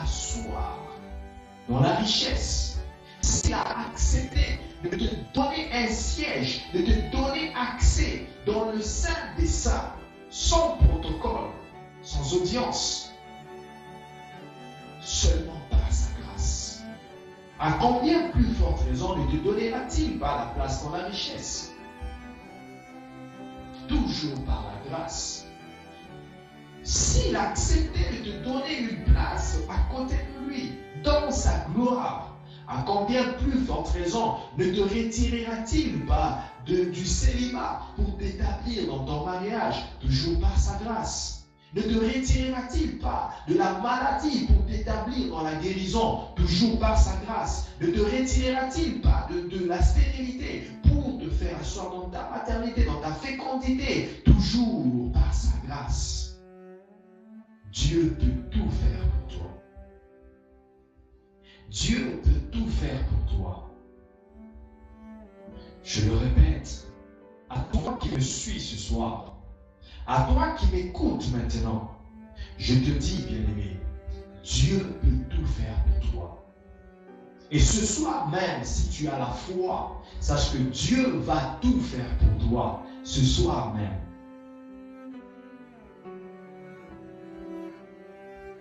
t'asseoir dans la richesse, s'il a accepté de te donner un siège, de te donner accès dans le sein des saints, sans protocole, sans audience, seulement par sa grâce, à combien plus forte raison ne te donnera-t-il pas la place dans la richesse? Toujours par la grâce. S'il acceptait de te donner une place à côté de lui, dans sa gloire, à combien plus forte raison ne te retirera-t-il pas du célibat pour t'établir dans ton mariage, toujours par sa grâce? Ne te retirera-t-il pas de la maladie pour t'établir dans la guérison, toujours par sa grâce? Ne te retirera-t-il pas de la stérilité pour te faire asseoir dans ta maternité, dans ta fécondité, toujours par sa grâce? Dieu peut tout faire pour toi. Dieu peut tout faire pour toi. Je le répète, à toi qui me suis ce soir, à toi qui m'écoutes maintenant, je te dis, bien-aimé, Dieu peut tout faire pour toi. Et ce soir même, si tu as la foi, sache que Dieu va tout faire pour toi, ce soir même.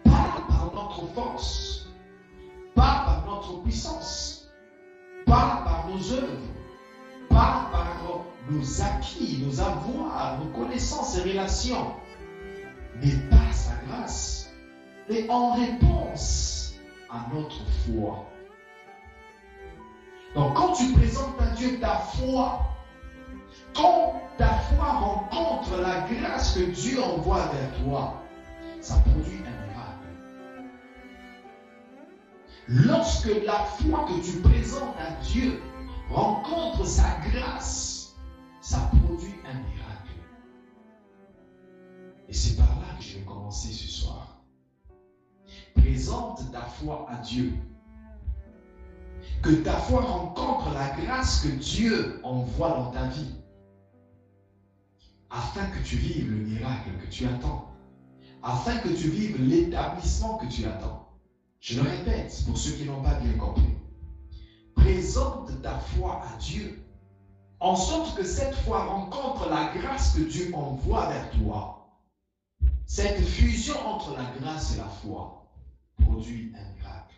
Pas par notre force, pas par notre puissance, pas par nos œuvres, pas par nos acquis, nos avoirs, nos connaissances et relations, mais par sa grâce et en réponse à notre foi. Donc quand tu présentes à Dieu ta foi, quand ta foi rencontre la grâce que Dieu envoie vers toi, ça produit un miracle. Lorsque la foi que tu présentes à Dieu rencontre sa grâce, ça produit un miracle. Et c'est par là que je vais commencer ce soir. Présente ta foi à Dieu. Que ta foi rencontre la grâce que Dieu envoie dans ta vie, afin que tu vives le miracle que tu attends, afin que tu vives l'établissement que tu attends. Je le répète pour ceux qui n'ont pas bien compris. Présente ta foi à Dieu, en sorte que cette foi rencontre la grâce que Dieu envoie vers toi. Cette fusion entre la grâce et la foi produit un miracle.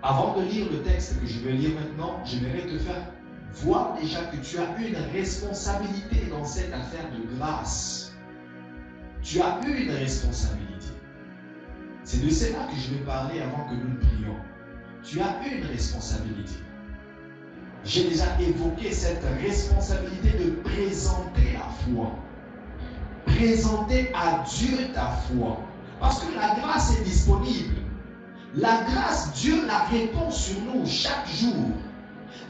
Avant de lire le texte que je vais lire maintenant, j'aimerais te faire voir déjà que tu as une responsabilité dans cette affaire de grâce. Tu as une responsabilité. C'est de cela que je vais parler avant que nous prions. Tu as une responsabilité. J'ai déjà évoqué cette responsabilité de présenter la foi. Présenter à Dieu ta foi. Parce que la grâce est disponible. La grâce, Dieu la répond sur nous chaque jour.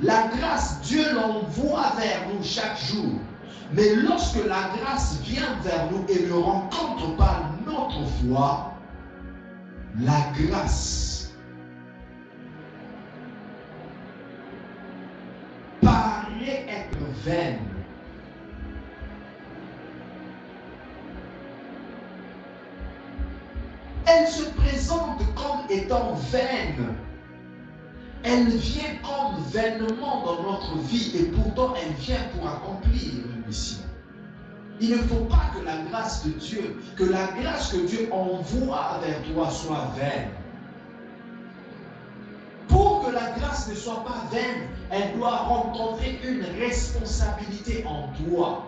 La grâce, Dieu l'envoie vers nous chaque jour. Mais lorsque la grâce vient vers nous et ne rencontre pas notre foi, la grâce paraît être vaine. Elle se présente comme étant vaine. Elle vient comme vainement dans notre vie et pourtant elle vient pour accomplir une mission. Il ne faut pas que la grâce de Dieu, que la grâce que Dieu envoie vers toi soit vaine. Pour que la grâce ne soit pas vaine, elle doit rencontrer une responsabilité en toi.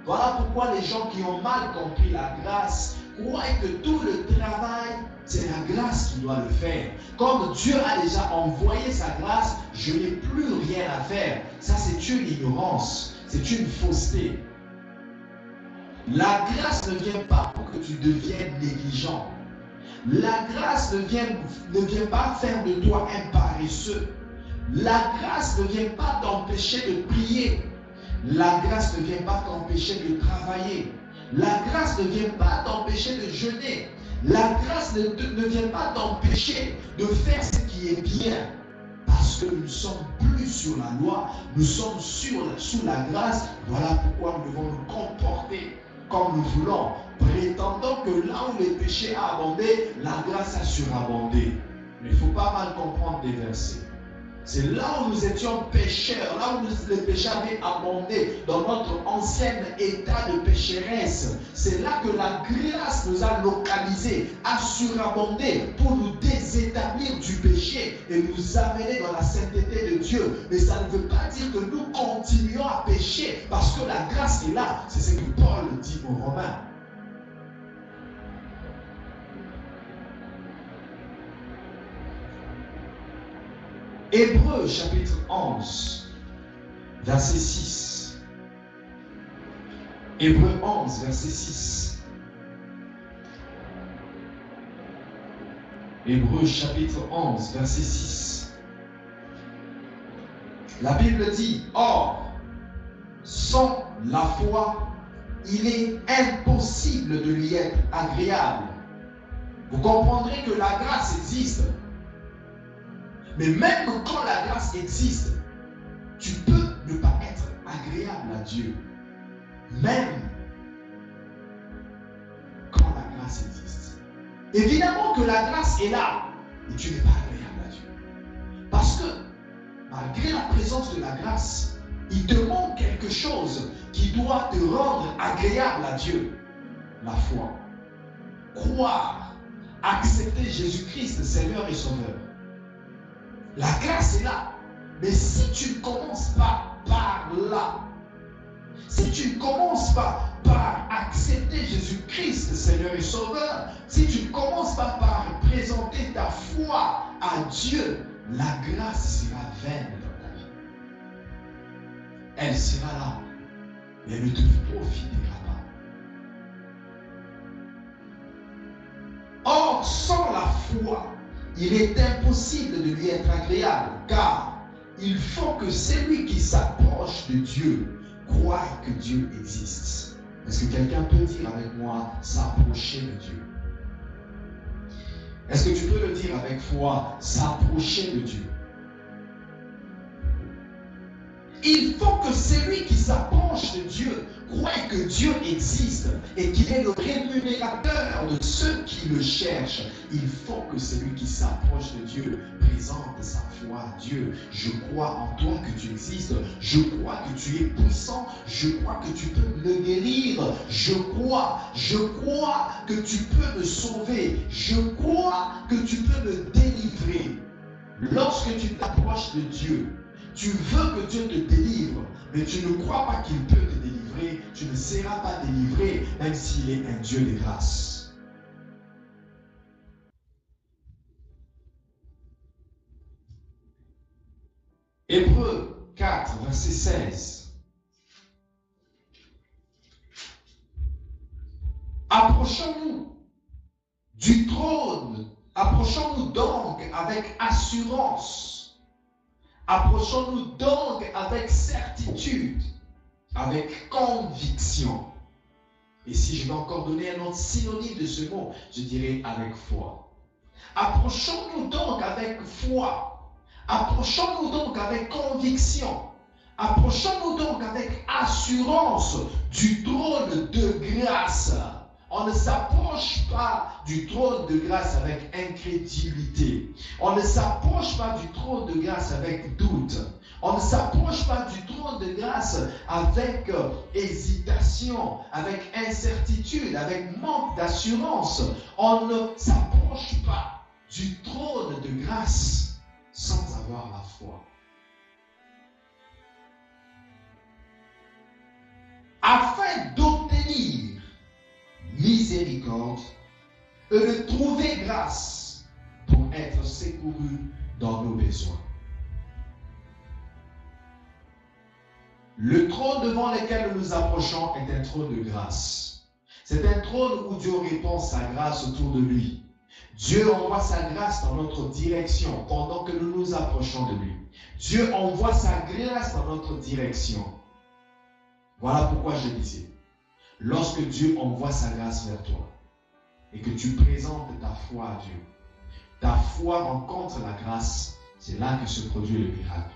Voilà pourquoi les gens qui ont mal compris la grâce croient que tout le travail, c'est la grâce qui doit le faire. Comme Dieu a déjà envoyé sa grâce, je n'ai plus rien à faire. Ça, c'est une ignorance, c'est une fausseté. La grâce ne vient pas pour que tu deviennes négligent. La grâce ne vient pas faire de toi un paresseux. La grâce ne vient pas t'empêcher de prier. La grâce ne vient pas t'empêcher de travailler. La grâce ne vient pas t'empêcher de jeûner. La grâce ne vient pas t'empêcher de faire ce qui est bien. Parce que nous ne sommes plus sur la loi, nous sommes sous la grâce. Voilà pourquoi nous devons nous comporter comme nous voulons, prétendant que là où le péché a abondé, la grâce a surabondé. Mais il ne faut pas mal comprendre des versets. C'est là où nous étions pécheurs, là où le péché avait abondé dans notre ancien état de pécheresse. C'est là que la grâce nous a localisés, a surabondé pour nous désétablir du péché et nous amener dans la sainteté de Dieu. Mais ça ne veut pas dire que nous continuons à pécher parce que la grâce est là. C'est ce que Paul dit aux Romains. Hébreux chapitre 11, verset 6. Hébreux 11, verset 6. Hébreux chapitre 11, verset 6. La Bible dit, or, sans la foi, il est impossible de lui être agréable. Vous comprendrez que la grâce existe. Mais même quand la grâce existe, tu peux ne pas être agréable à Dieu. Même quand la grâce existe. Évidemment que la grâce est là, et tu n'es pas agréable à Dieu. Parce que, malgré la présence de la grâce, il te manque quelque chose qui doit te rendre agréable à Dieu. La foi. Croire, accepter Jésus-Christ, Seigneur et Sauveur. La grâce est là. Mais si tu ne commences pas par là, si tu ne commences pas par accepter Jésus-Christ, Seigneur et Sauveur, si tu ne commences pas par présenter ta foi à Dieu, la grâce sera vaine dans ta vie. Elle sera là, mais elle ne te profitera pas. Or, sans la foi, il est impossible de lui être agréable, car il faut que celui qui s'approche de Dieu croie que Dieu existe. Est-ce que quelqu'un peut dire avec moi, s'approcher de Dieu? Est-ce que tu peux le dire avec foi, s'approcher de Dieu? Il faut que celui qui s'approche de Dieu croit que Dieu existe et qu'il est le rémunérateur de ceux qui le cherchent. Il faut que celui qui s'approche de Dieu présente sa foi à Dieu. Je crois en toi que tu existes. Je crois que tu es puissant. Je crois que tu peux me guérir. Je crois que tu peux me sauver. Je crois que tu peux me délivrer. Lorsque tu t'approches de Dieu, tu veux que Dieu te délivre, mais tu ne crois pas qu'il peut te délivrer. Tu ne seras pas délivré, même s'il est un Dieu de grâce. Hébreux 4, verset 16. Approchons-nous du trône, approchons-nous donc avec assurance. Approchons-nous donc avec certitude, avec conviction. Et si je dois encore donner un autre synonyme de ce mot, je dirais avec foi. Approchons-nous donc avec foi. Approchons-nous donc avec conviction. Approchons-nous donc avec assurance du trône de grâce. On ne s'approche pas du trône de grâce avec incrédulité. On ne s'approche pas du trône de grâce avec doute. On ne s'approche pas du trône de grâce avec hésitation, avec incertitude, avec manque d'assurance. On ne s'approche pas du trône de grâce sans avoir la foi. Afin d'obtenir miséricorde et de trouver grâce pour être secouru dans nos besoins. Le trône devant lequel nous nous approchons est un trône de grâce. C'est un trône où Dieu répand sa grâce autour de lui. Dieu envoie sa grâce dans notre direction pendant que nous nous approchons de lui. Dieu envoie sa grâce dans notre direction. Voilà pourquoi je disais. Lorsque Dieu envoie sa grâce vers toi et que tu présentes ta foi à Dieu, ta foi rencontre la grâce, c'est là que se produit le miracle.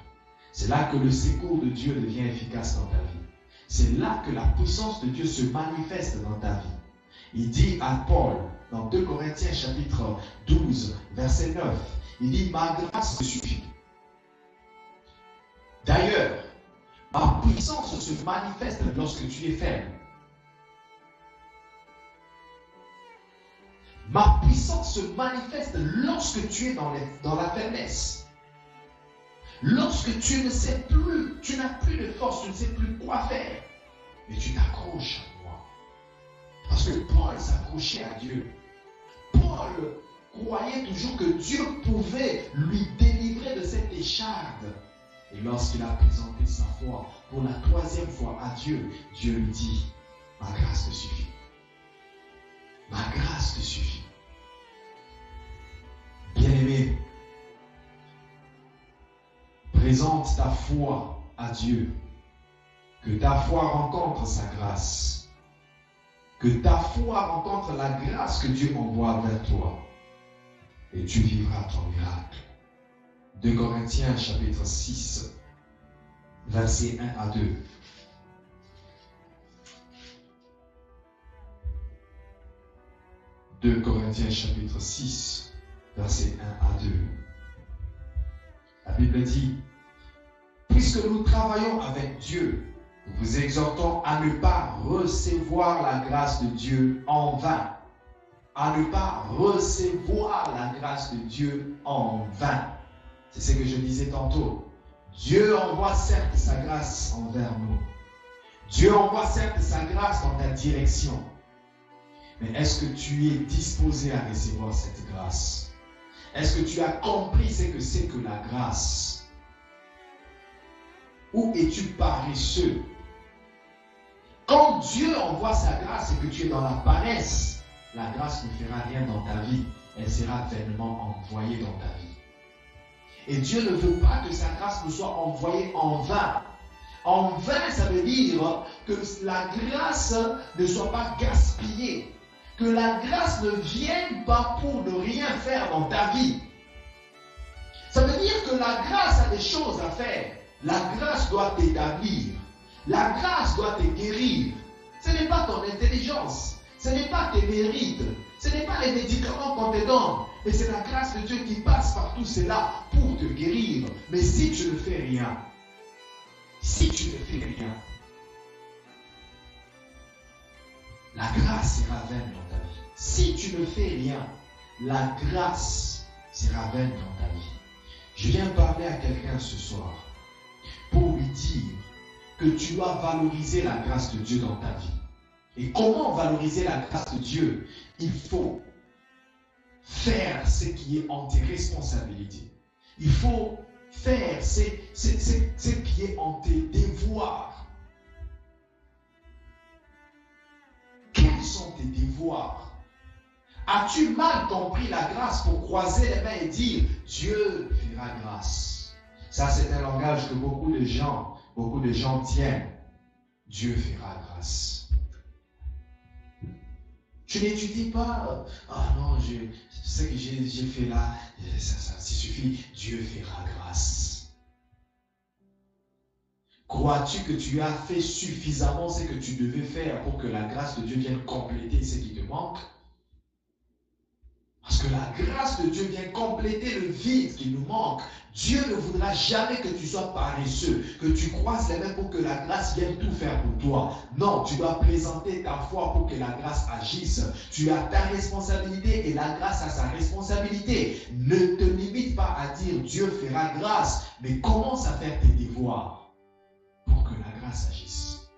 C'est là que le secours de Dieu devient efficace dans ta vie. c'est là que la puissance de Dieu se manifeste dans ta vie. Il dit à Paul, dans 2 Corinthiens chapitre 12, verset 9, il dit, ma grâce te suffit. D'ailleurs, ma puissance se manifeste lorsque tu es faible. Ma puissance se manifeste lorsque tu es dans la faiblesse. Lorsque tu ne sais plus, tu n'as plus de force, tu ne sais plus quoi faire. Mais tu t'accroches à moi. Parce que Paul s'accrochait à Dieu. Paul croyait toujours que Dieu pouvait lui délivrer de cette écharde. Et lorsqu'il a présenté sa foi pour la 3e fois à Dieu, Dieu lui dit, ma grâce te suffit. Ma grâce te suffit. Bien-aimé, présente ta foi à Dieu. Que ta foi rencontre sa grâce. Que ta foi rencontre la grâce que Dieu envoie vers toi. Et tu vivras ton miracle. 2 Corinthiens chapitre 6, versets 1 à 2. « 2 Corinthiens chapitre 6, versets 1 à 2. La Bible dit, « Puisque nous travaillons avec Dieu, nous vous exhortons à ne pas recevoir la grâce de Dieu en vain. » À ne pas recevoir la grâce de Dieu en vain. C'est ce que je disais tantôt. Dieu envoie certes sa grâce envers nous. Dieu envoie certes sa grâce dans ta direction. Mais est-ce que tu es disposé à recevoir cette grâce? Est-ce que tu as compris ce que c'est que la grâce? Ou es-tu paresseux? Quand Dieu envoie sa grâce et que tu es dans la paresse, la grâce ne fera rien dans ta vie. Elle sera vainement envoyée dans ta vie. Et Dieu ne veut pas que sa grâce nous soit envoyée en vain. En vain, ça veut dire que la grâce ne soit pas gaspillée. Que la grâce ne vienne pas pour ne rien faire dans ta vie. Ça veut dire que la grâce a des choses à faire. La grâce doit t'établir. La grâce doit te guérir. Ce n'est pas ton intelligence. Ce n'est pas tes mérites. Ce n'est pas les médicaments qu'on te donne. Mais c'est la grâce de Dieu qui passe par tout cela pour te guérir. Mais si tu ne fais rien, la grâce sera vaine dans ta vie. Si tu ne fais rien, la grâce sera vaine dans ta vie. Je viens parler à quelqu'un ce soir pour lui dire que tu dois valoriser la grâce de Dieu dans ta vie. Et comment valoriser la grâce de Dieu? Il faut faire ce qui est en tes responsabilités. Il faut faire ce qui est en tes devoirs. Quels sont tes devoirs? As-tu mal compris la grâce pour croiser les mains et dire Dieu fera grâce? Ça, c'est un langage que beaucoup de gens tiennent. Dieu fera grâce. Tu n'étudies pas, non, ce que j'ai fait là, ça suffit, Dieu fera grâce. Crois-tu que tu as fait suffisamment ce que tu devais faire pour que la grâce de Dieu vienne compléter ce qui te manque? Parce que la grâce de Dieu vient compléter le vide qui nous manque. Dieu ne voudra jamais que tu sois paresseux, que tu croises les mains pour que la grâce vienne tout faire pour toi. Non, tu dois présenter ta foi pour que la grâce agisse. Tu as ta responsabilité et la grâce a sa responsabilité. Ne te limite pas à dire Dieu fera grâce, mais commence à faire tes devoirs pour que la grâce agisse.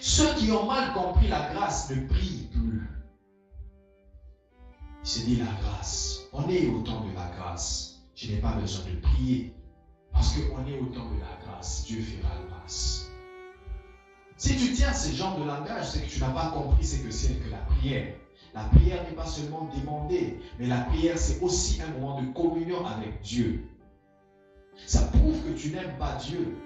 Ceux qui ont mal compris la grâce ne prient plus. Il se dit la grâce. On est au temps de la grâce. Je n'ai pas besoin de prier. Parce qu'on est au temps de la grâce. Dieu fera grâce. Si tu tiens ce genre de langage, c'est que tu n'as pas compris ce que c'est que la prière. La prière n'est pas seulement demander, mais la prière c'est aussi un moment de communion avec Dieu. Ça prouve que tu n'aimes pas Dieu.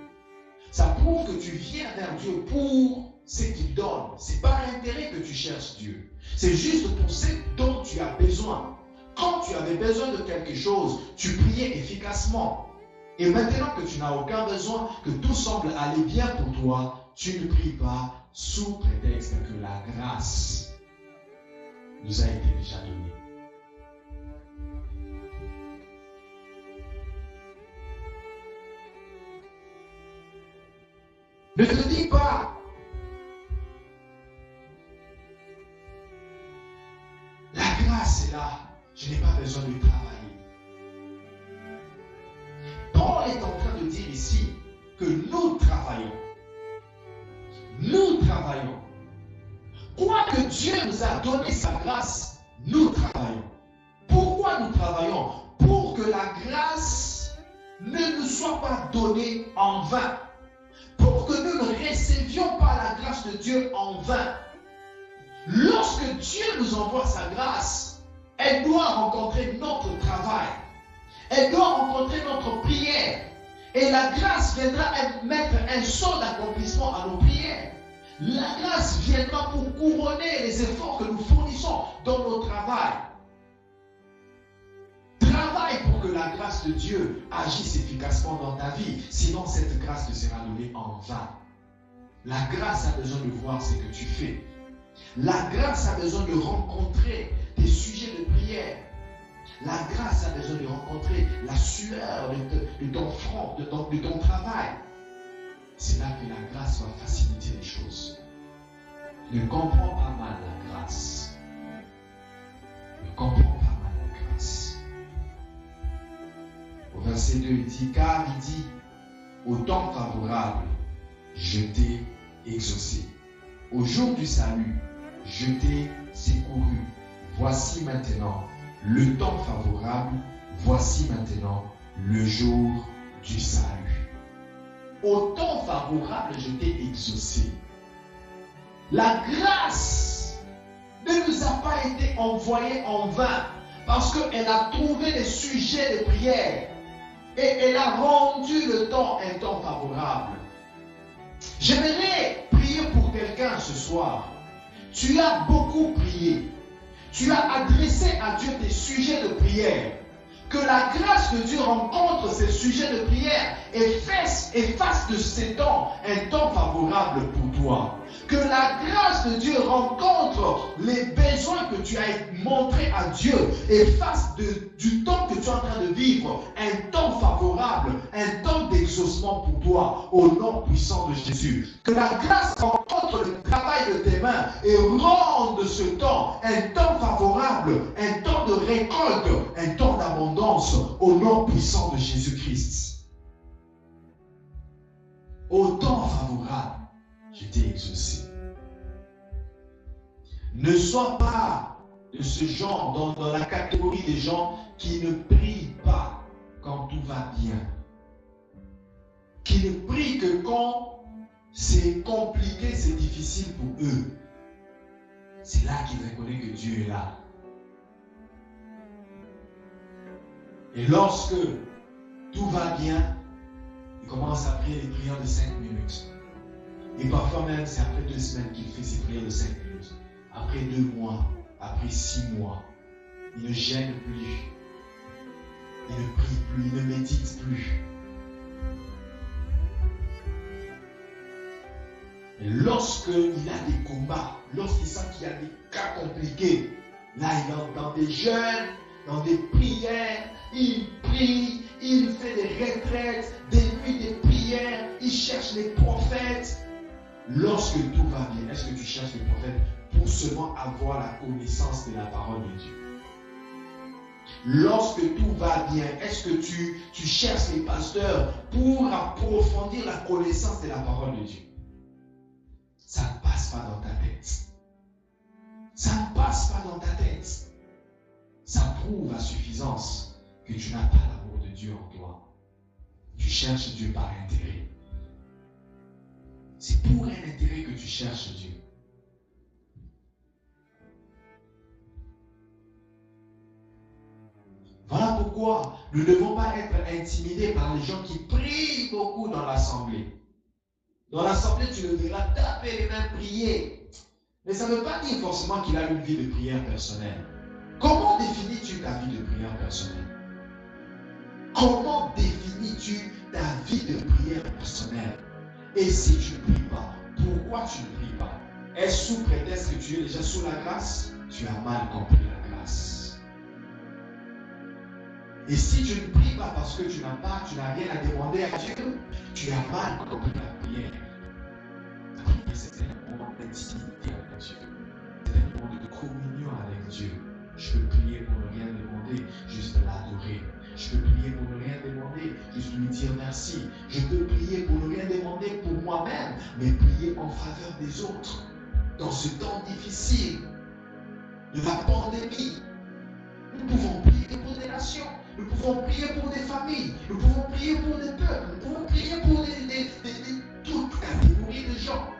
Ça prouve que tu viens vers Dieu pour ce qu'il donne. C'est par intérêt que tu cherches Dieu. C'est juste pour ce dont tu as besoin. Quand tu avais besoin de quelque chose, tu priais efficacement. Et maintenant que tu n'as aucun besoin, que tout semble aller bien pour toi, tu ne pries pas sous prétexte que la grâce nous a été déjà donnée. Ne te dis pas, la grâce est là, je n'ai pas besoin de travailler. Paul est en train de dire ici que nous travaillons. Nous travaillons. Quoique Dieu nous a donné sa grâce, nous travaillons. Pourquoi nous travaillons? Pour que la grâce ne nous soit pas donnée en vain. Pour que nous ne recevions pas la grâce de Dieu en vain. Lorsque Dieu nous envoie sa grâce, elle doit rencontrer notre travail. Elle doit rencontrer notre prière. Et la grâce viendra mettre un sceau d'accomplissement à nos prières. La grâce viendra pour couronner les efforts que nous fournissons dans nos travail. Travaille pour que la grâce de Dieu agisse efficacement dans ta vie. Sinon, cette grâce te sera donnée en vain. La grâce a besoin de voir ce que tu fais. La grâce a besoin de rencontrer tes sujets de prière. La grâce a besoin de rencontrer la sueur de ton front, de ton travail. C'est là que la grâce va faciliter les choses. Ne comprends pas mal la grâce. Ne comprends pas mal la grâce. Au verset 2, il dit, car il dit, au temps favorable, je t'ai exaucé. Au jour du salut, je t'ai secouru. Voici maintenant le temps favorable, voici maintenant le jour du salut. Au temps favorable, je t'ai exaucé. La grâce ne nous a pas été envoyée en vain parce qu'elle a trouvé des sujets de prière et elle a rendu le temps un temps favorable. J'aimerais prier pour quelqu'un ce soir. Tu as beaucoup prié. Tu as adressé à Dieu tes sujets de prière. Que la grâce de Dieu rencontre ces sujets de prière et fasse de ces temps un temps favorable pour toi. Que la grâce de Dieu rencontre les besoins que tu as montrés à Dieu et fasse du temps que tu es en train de vivre un temps favorable, un temps d'exaucement pour toi au nom puissant de Jésus. Que la grâce rencontre le travail de tes mains et rende ce temps un temps favorable, un temps de récolte, un temps d'abondance au nom puissant de Jésus-Christ. Au temps favorable, je t'ai exaucé. Ne sois pas de ce genre, dans la catégorie des gens qui ne prient pas quand tout va bien. Qui ne prient que quand c'est compliqué, c'est difficile pour eux. C'est là qu'ils reconnaissent que Dieu est là. Et lorsque tout va bien, ils commencent à prier les prières de 5 minutes. Et parfois même, c'est après 2 semaines qu'il fait ses prières de 5 minutes. Après 2 mois, après 6 mois, il ne gêne plus. Il ne prie plus, il ne médite plus. Et lorsqu'il a des combats, lorsqu'il sent qu'il y a des cas compliqués, là il entre dans des jeûnes, dans des prières, il prie, il fait des retraites, des nuits de prières, il cherche les prophètes. Lorsque tout va bien, est-ce que tu cherches les prophètes pour seulement avoir la connaissance de la parole de Dieu? Lorsque tout va bien, est-ce que tu cherches les pasteurs pour approfondir la connaissance de la parole de Dieu? Ça ne passe pas dans ta tête. Ça ne passe pas dans ta tête. Ça prouve à suffisance que tu n'as pas l'amour de Dieu en toi. Tu cherches Dieu par intérêt. C'est pour un intérêt que tu cherches Dieu. Voilà pourquoi nous ne devons pas être intimidés par les gens qui prient beaucoup dans l'assemblée. Dans l'assemblée, tu le verras taper les mains, prier. Mais ça ne veut pas dire forcément qu'il a une vie de prière personnelle. Comment définis-tu ta vie de prière personnelle? Comment définis définis-tu ta vie de prière personnelle? Et si tu ne pries pas, pourquoi tu ne pries pas? Est-ce sous prétexte que tu es déjà sous la grâce? Tu as mal compris la grâce. Et si tu ne pries pas parce que tu n'as rien à demander à Dieu, tu as mal compris la prière. La prière, c'est un moment d'intimité avec Dieu. C'est un moment de communion avec Dieu. Je peux prier pour ne rien demander, juste l'adorer. Je peux prier pour ne rien demander, juste lui dire merci. Je peux prier pour ne rien demander pour moi-même, mais prier en faveur des autres. Dans ce temps difficile, de la pandémie, nous pouvons prier pour des nations, nous pouvons prier pour des familles, nous pouvons prier pour des peuples, nous pouvons prier pour toute catégorie de gens.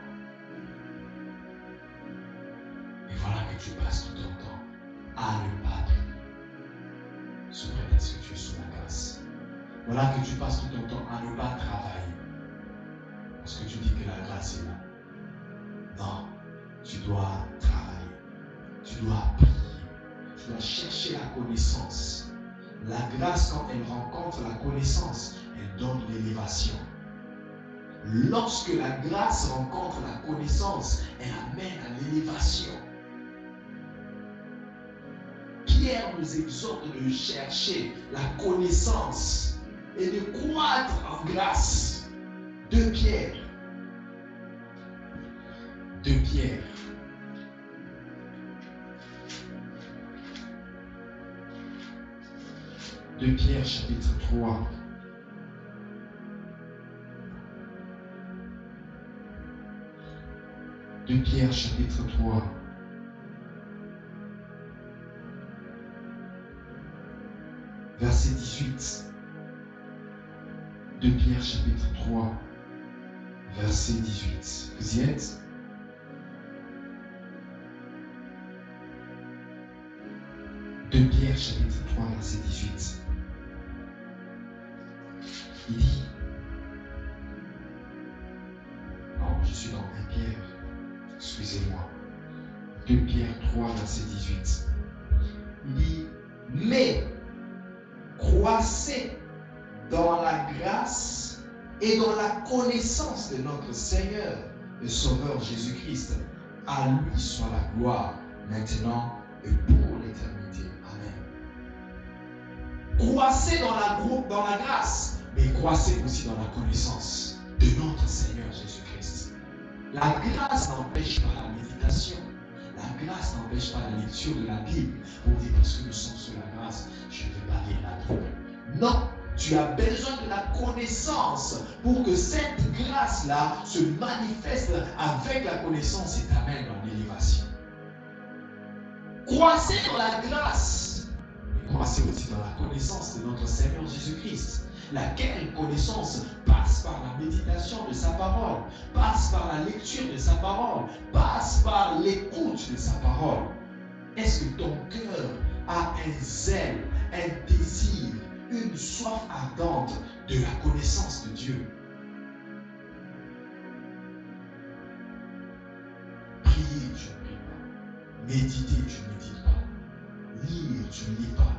Et voilà que tu passes tout ton temps à ne pas prier, sous prétexte que tu es sous la grâce. Voilà que tu passes tout ton temps à ne pas travailler, parce que tu dis que la grâce est là. Non, tu dois travailler, tu dois prier, tu dois chercher la connaissance. La grâce, quand elle rencontre la connaissance, elle donne l'élévation. Lorsque la grâce rencontre la connaissance, elle amène à l'élévation. Pierre nous exhorte de chercher la connaissance et de croître en grâce. 2 Pierre. 2 Pierre. 2 Pierre chapitre 3. De Pierre chapitre 3. Verset 18. De Pierre chapitre 3. Verset 18. Vous y êtes? De Pierre chapitre 3 verset 18. Il dit, non, je suis dans 1 Pierre, excusez-moi. 2 Pierre 3 verset 18. Il dit, mais croissez dans la grâce et dans la connaissance de notre Seigneur et Sauveur Jésus-Christ. À lui soit la gloire, maintenant et pour l'éternité. Amen. Croissez dans la grâce, mais croissez aussi dans la connaissance de notre Seigneur Jésus-Christ. La grâce n'empêche pas la méditation. La grâce n'empêche pas la lecture de la Bible. On dit parce que nous sommes sous la grâce, je ne vais pas lire la Bible. Non, tu as besoin de la connaissance pour que cette grâce-là se manifeste avec la connaissance et t'amène dans l'élévation. Croissez dans la grâce, mais croissez aussi dans la connaissance de notre Seigneur Jésus-Christ. Laquelle connaissance passe par la méditation de sa parole, passe par la lecture de sa parole, passe par l'écoute de sa parole. Est-ce que ton cœur a un zèle, un désir, une soif ardente de la connaissance de Dieu? Prier, tu ne pries pas. Méditer, tu ne médites pas. Lire, tu ne lis pas.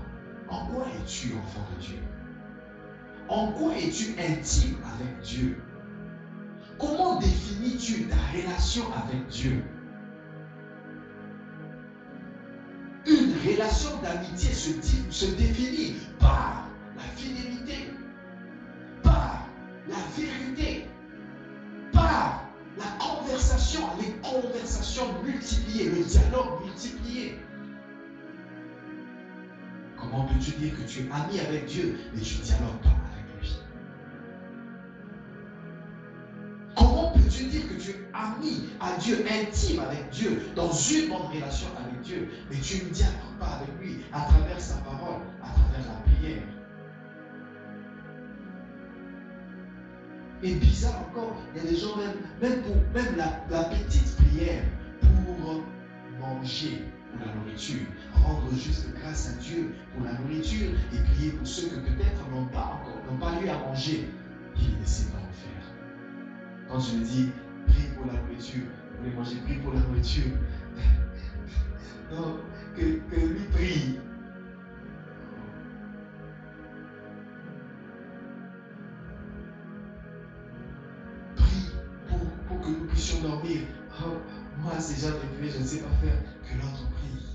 En quoi es-tu enfant de Dieu? En quoi es-tu intime avec Dieu? Comment définis-tu ta relation avec Dieu? Une relation d'amitié se définit par la fidélité, par la vérité, par la conversation, les conversations multipliées, le dialogue multiplié. Comment peux-tu dire que tu es ami avec Dieu, mais tu ne dialogues pas avec lui? Comment peux-tu dire que tu es ami à Dieu, intime avec Dieu, dans une bonne relation avec Dieu, mais tu ne dialogues pas avec lui à travers sa parole, à travers la prière? Et bizarre encore, il y a des gens même la petite prière pour manger, pour la nourriture, rendre juste grâce à Dieu pour la nourriture et prier pour ceux que peut-être n'ont pas eu à manger. Il ne sait pas le faire. Quand je me dis prie pour la nourriture, vous voulez manger, prie pour la nourriture. Non, que lui prie. ne sait pas faire, que l'autre prie.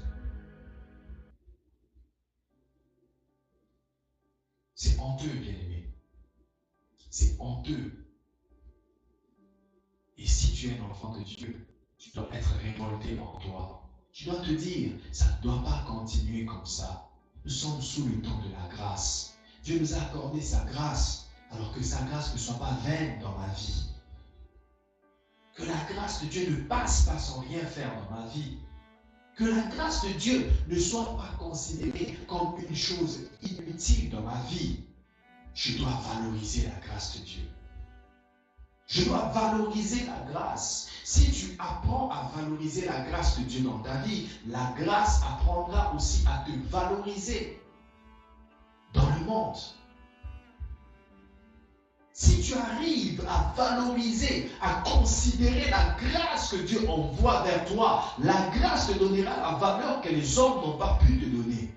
C'est honteux, bien-aimé. C'est honteux. Et si tu es un enfant de Dieu, tu dois être révolté en toi. Tu dois te dire, ça ne doit pas continuer comme ça. Nous sommes sous le temps de la grâce. Dieu nous a accordé sa grâce, alors que sa grâce ne soit pas vaine dans ma vie. Que la grâce de Dieu ne passe pas sans rien faire dans ma vie. Que la grâce de Dieu ne soit pas considérée comme une chose inutile dans ma vie. Je dois valoriser la grâce de Dieu. Je dois valoriser la grâce. Si tu apprends à valoriser la grâce de Dieu dans ta vie, la grâce apprendra aussi à te valoriser dans le monde. Si tu arrives à valoriser, à considérer la grâce que Dieu envoie vers toi, la grâce te donnera la valeur que les hommes n'ont pas pu te donner.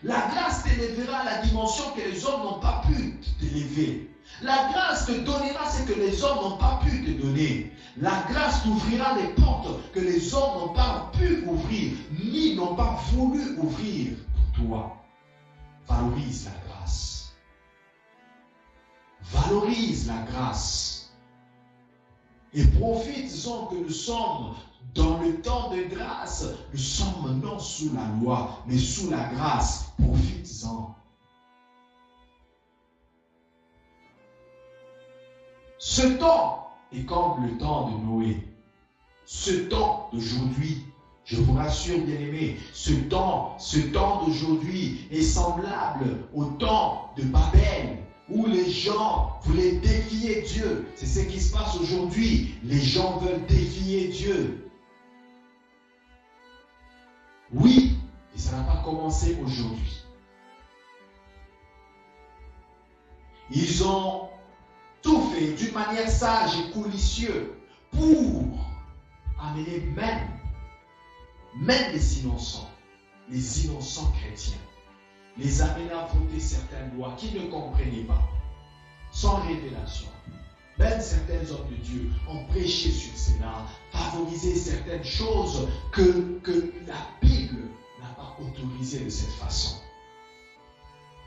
La grâce t'élèvera à la dimension que les hommes n'ont pas pu t'élever. La grâce te donnera ce que les hommes n'ont pas pu te donner. La grâce t'ouvrira les portes que les hommes n'ont pas pu ouvrir, ni n'ont pas voulu ouvrir pour toi. Valorise la grâce. Valorise la grâce. Et profites-en que nous sommes dans le temps de grâce. Nous sommes non sous la loi, mais sous la grâce. Profites-en. Ce temps est comme le temps de Noé. Ce temps d'aujourd'hui, je vous rassure, bien-aimés, ce temps d'aujourd'hui est semblable au temps de Babel, où les gens voulaient défier Dieu. C'est ce qui se passe aujourd'hui. Les gens veulent défier Dieu. Oui, et ça n'a pas commencé aujourd'hui. Ils ont tout fait d'une manière sage et coulisseuse pour amener même les innocents chrétiens, les amener à voter certaines lois qu'ils ne comprenaient pas, sans révélation. Même certains hommes de Dieu ont prêché sur cela, favorisé certaines choses que la Bible n'a pas autorisées de cette façon.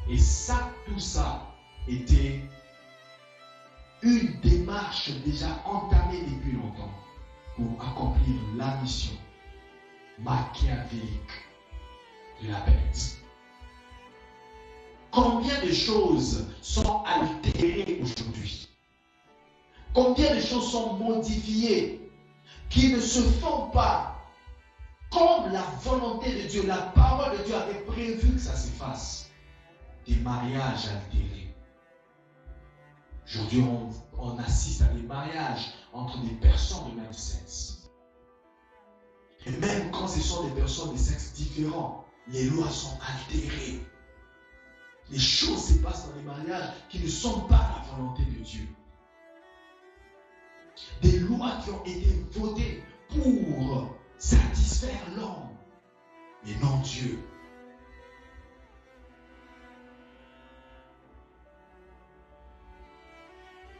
Et ça, tout ça était une démarche déjà entamée depuis longtemps pour accomplir la mission machiavélique de la bête. Combien de choses sont altérées aujourd'hui? Combien de choses sont modifiées qui ne se font pas comme la volonté de Dieu, la parole de Dieu avait prévu que ça se fasse? Des mariages altérés. Aujourd'hui, on assiste à des mariages entre des personnes de même sexe. Et même quand ce sont des personnes de sexe différents, les lois sont altérées. Les choses se passent dans les mariages qui ne sont pas la volonté de Dieu. Des lois qui ont été votées pour satisfaire l'homme, et non Dieu.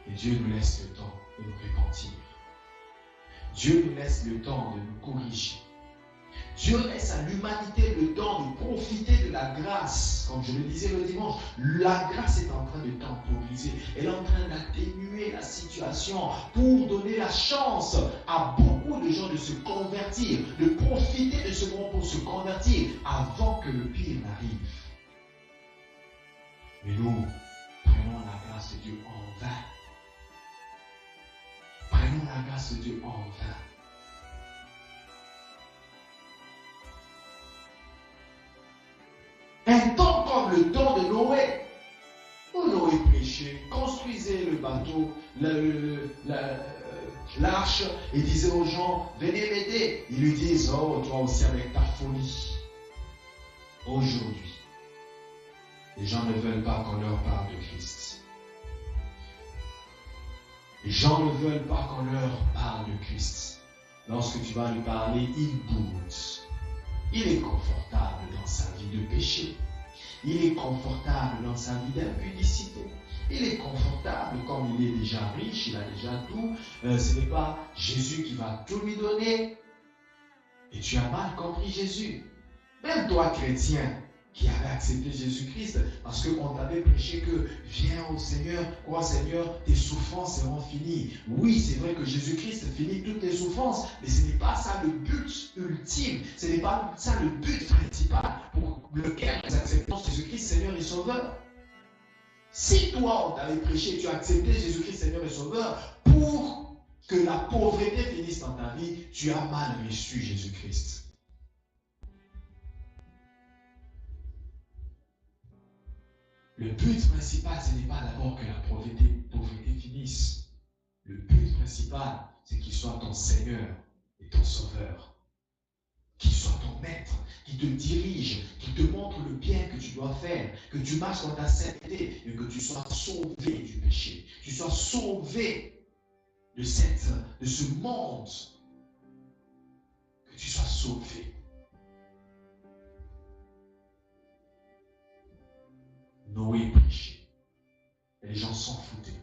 Et Dieu nous laisse le temps de nous repentir. Dieu nous laisse le temps de nous corriger. Dieu laisse à l'humanité le temps de profiter de la grâce. Comme je le disais le dimanche, la grâce est en train de temporiser. Elle est en train d'atténuer la situation pour donner la chance à beaucoup de gens de se convertir, de profiter de ce moment pour se convertir avant que le pire n'arrive. Mais nous, prenons la grâce de Dieu en vain. Prenons la grâce de Dieu en vain. Un temps comme le temps de Noé, où Noé prêchait, construisait le bateau, l'arche, et disait aux gens, venez m'aider. Ils lui disent, oh, toi aussi avec ta folie. Aujourd'hui, les gens ne veulent pas qu'on leur parle de Christ. Les gens ne veulent pas qu'on leur parle de Christ. Lorsque tu vas lui parler, il boude. Il est confortable dans sa vie de péché. Il est confortable dans sa vie d'impudicité. Il est confortable comme il est déjà riche, il a déjà tout. Ce n'est pas Jésus qui va tout lui donner. Et tu as mal compris Jésus. Même toi, chrétien, qui avait accepté Jésus-Christ, parce qu'on t'avait prêché que viens au Seigneur, crois Seigneur, tes souffrances seront finies. Oui, c'est vrai que Jésus-Christ finit toutes tes souffrances, mais ce n'est pas ça le but ultime, ce n'est pas ça le but principal pour lequel nous acceptons Jésus-Christ, Seigneur et Sauveur. Si toi, on t'avait prêché, tu as accepté Jésus-Christ, Seigneur et Sauveur, pour que la pauvreté finisse dans ta vie, tu as mal reçu Jésus-Christ. Le but principal, ce n'est pas d'abord que la pauvreté finisse. Le but principal, c'est qu'il soit ton Seigneur et ton Sauveur. Qu'il soit ton maître, qui te dirige, qui te montre le bien que tu dois faire, que tu marches dans ta sainteté et que tu sois sauvé du péché. Tu sois sauvé de ce monde. Que tu sois sauvé. Noé prêchait. Et les gens s'en foutaient.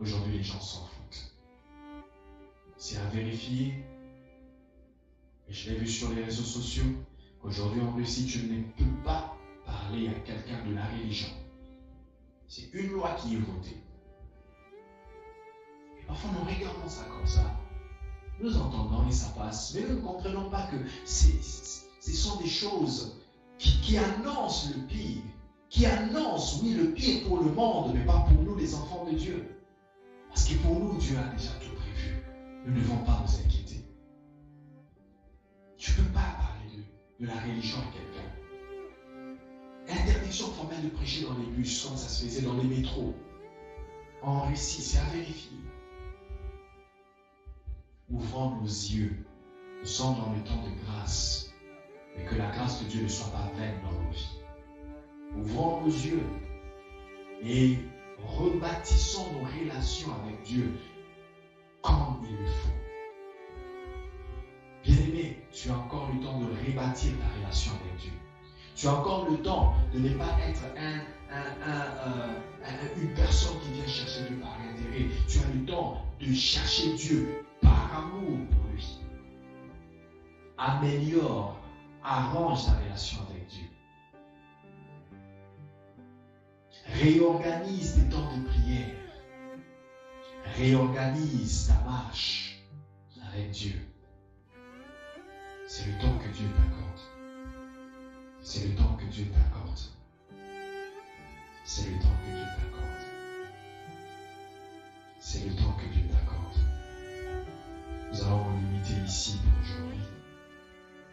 Aujourd'hui, les gens s'en foutent. C'est à vérifier. Et je l'ai vu sur les réseaux sociaux. Aujourd'hui, en Russie, tu ne peux pas parler à quelqu'un de la religion. C'est une loi qui est votée. Et parfois, nous regardons ça comme ça. Nous entendons et ça passe. Mais nous ne comprenons pas que ce sont des choses qui annoncent le pire. Qui annonce, oui, le pire pour le monde, mais pas pour nous, les enfants de Dieu. Parce que pour nous, Dieu a déjà tout prévu. Nous ne devons pas nous inquiéter. Tu ne peux pas parler de la religion à quelqu'un. Interdiction formelle de prêcher dans les bus, comme ça se faisait dans les métros. En Russie, c'est à vérifier. Ouvrons nos yeux. Nous sommes dans le temps de grâce. Mais que la grâce de Dieu ne soit pas vaine dans nos vies. Ouvrons nos yeux et rebâtissons nos relations avec Dieu comme il le faut. Bien-aimé, tu as encore le temps de rebâtir ta relation avec Dieu. Tu as encore le temps de ne pas être une personne qui vient chercher Dieu par intérêt. Tu as le temps de chercher Dieu par amour pour lui. Améliore, arrange ta relation avec Dieu. Réorganise tes temps de prière. Réorganise ta marche avec Dieu. C'est le temps que Dieu t'accorde. C'est le temps que Dieu t'accorde. C'est le temps que Dieu t'accorde. C'est le temps que Dieu t'accorde. Nous allons nous limiter ici pour aujourd'hui.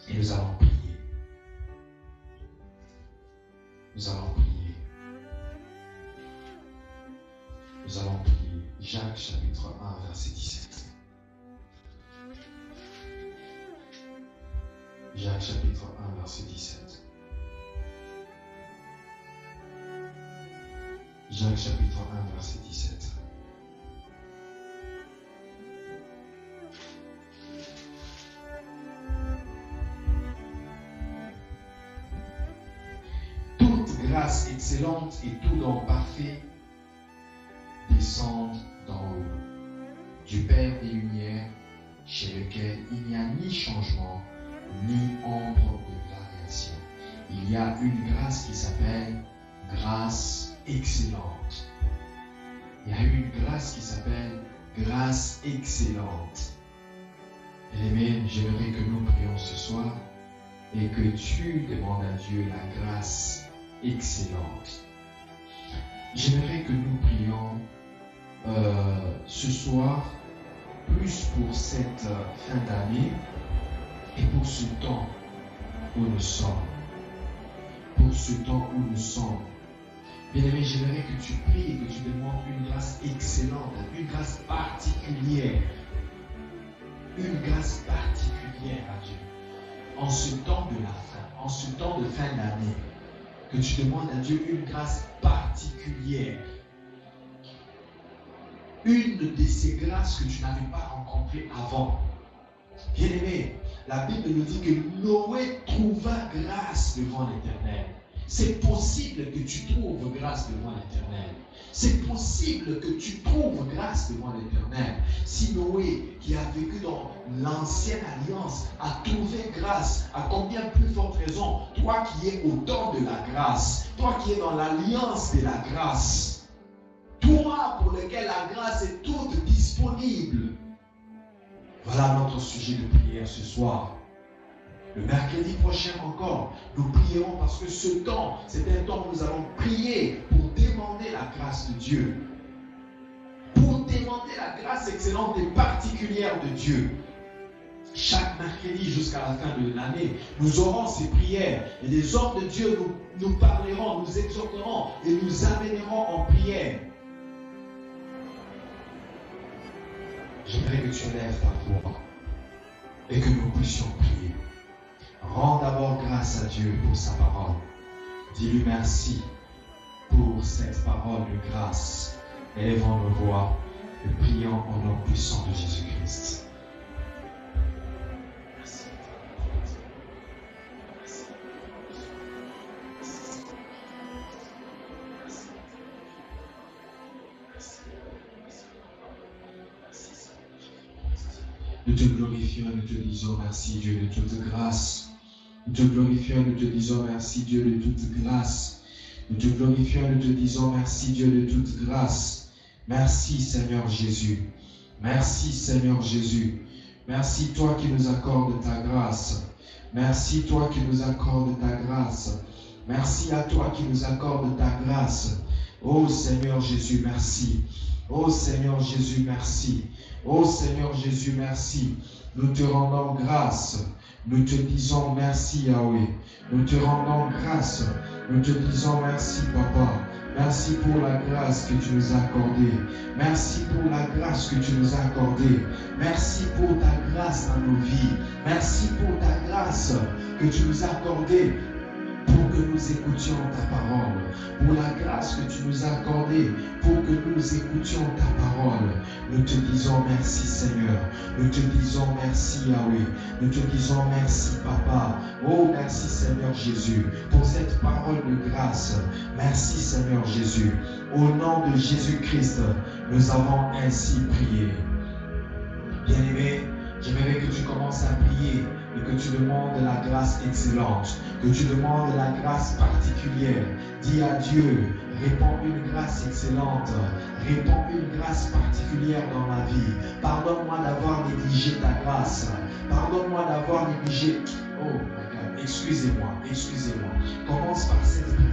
Et nous allons prier. Nous allons prier. Nous allons prier. Jacques chapitre 1 verset 17. Jacques chapitre 1 verset 17. Jacques chapitre 1 verset 17. Toute grâce excellente et tout don parfait descendent d'en haut, du Père des Lumières, chez lequel il n'y a ni changement, ni ombre de variation. Il y a une grâce qui s'appelle grâce excellente. Il y a une grâce qui s'appelle grâce excellente. Bien-aimé, j'aimerais que nous prions ce soir et que tu demandes à Dieu la grâce excellente. J'aimerais que nous prions ce soir plus pour cette fin d'année et pour ce temps où nous sommes. Pour ce temps où nous sommes. Bien-aimé, j'aimerais que tu pries et que tu demandes une grâce excellente, une grâce particulière. Une grâce particulière à Dieu. En ce temps de la fin, en ce temps de fin d'année, que tu demandes à Dieu une grâce particulière. Une de ces grâces que tu n'avais pas rencontrées avant. Bien-aimé, la Bible nous dit que Noé trouva grâce devant l'Éternel. C'est possible que tu trouves grâce devant l'Éternel. C'est possible que tu trouves grâce devant l'Éternel. Si Noé, qui a vécu dans l'ancienne alliance, a trouvé grâce, à combien plus forte raison, toi qui es au temps de la grâce, toi qui es dans l'alliance de la grâce, toi pour lequel la grâce est toute disponible. Voilà notre sujet de prière ce soir. Le mercredi prochain encore, nous prierons parce que ce temps, c'est un temps où nous allons prier pour demander la grâce de Dieu. Pour demander la grâce excellente et particulière de Dieu. Chaque mercredi jusqu'à la fin de l'année, nous aurons ces prières et les hommes de Dieu nous parleront, nous exhorteront et nous amèneront en prière. J'aimerais que tu lèves ta voix et que nous puissions prier. Rends d'abord grâce à Dieu pour sa parole. Dis-lui merci pour cette parole de grâce. Élevons nos voix et prions au nom puissant de Jésus-Christ. Merci. Nous te glorifions et nous te disons merci Dieu de toute grâce. Nous te glorifions et nous te disons merci Dieu de toute grâce. Nous te glorifions et nous te disons merci Dieu de toute grâce. Merci Seigneur Jésus. Merci Seigneur Jésus. Merci toi qui nous accordes ta grâce. Merci toi qui nous accordes ta grâce. Merci à toi qui nous accordes ta grâce. Oh Seigneur Jésus, merci. Oh Seigneur Jésus, merci. Oh Seigneur Jésus, merci. Nous te rendons grâce. Nous te disons merci Yahweh. Nous te rendons grâce. Nous te disons merci Papa. Merci pour la grâce que tu nous as accordée. Merci pour la grâce que tu nous as accordée. Merci pour ta grâce dans nos vies. Merci pour ta grâce que tu nous as accordée pour que nous écoutions ta parole, pour la grâce que tu nous as accordée, pour que nous écoutions ta parole. Nous te disons merci Seigneur, nous te disons merci Yahweh, nous te disons merci Papa. Oh merci Seigneur Jésus pour cette parole de grâce. Merci Seigneur Jésus. Au nom de Jésus-Christ, nous avons ainsi prié. Bien-aimé, j'aimerais que tu commences à prier et que tu demandes la grâce excellente, que tu demandes la grâce particulière. Dis à Dieu, répands une grâce excellente, répands une grâce particulière dans ma vie. Pardonne-moi d'avoir négligé ta grâce. Pardonne-moi d'avoir négligé... Oh my God, excusez-moi. Commence par cette prière.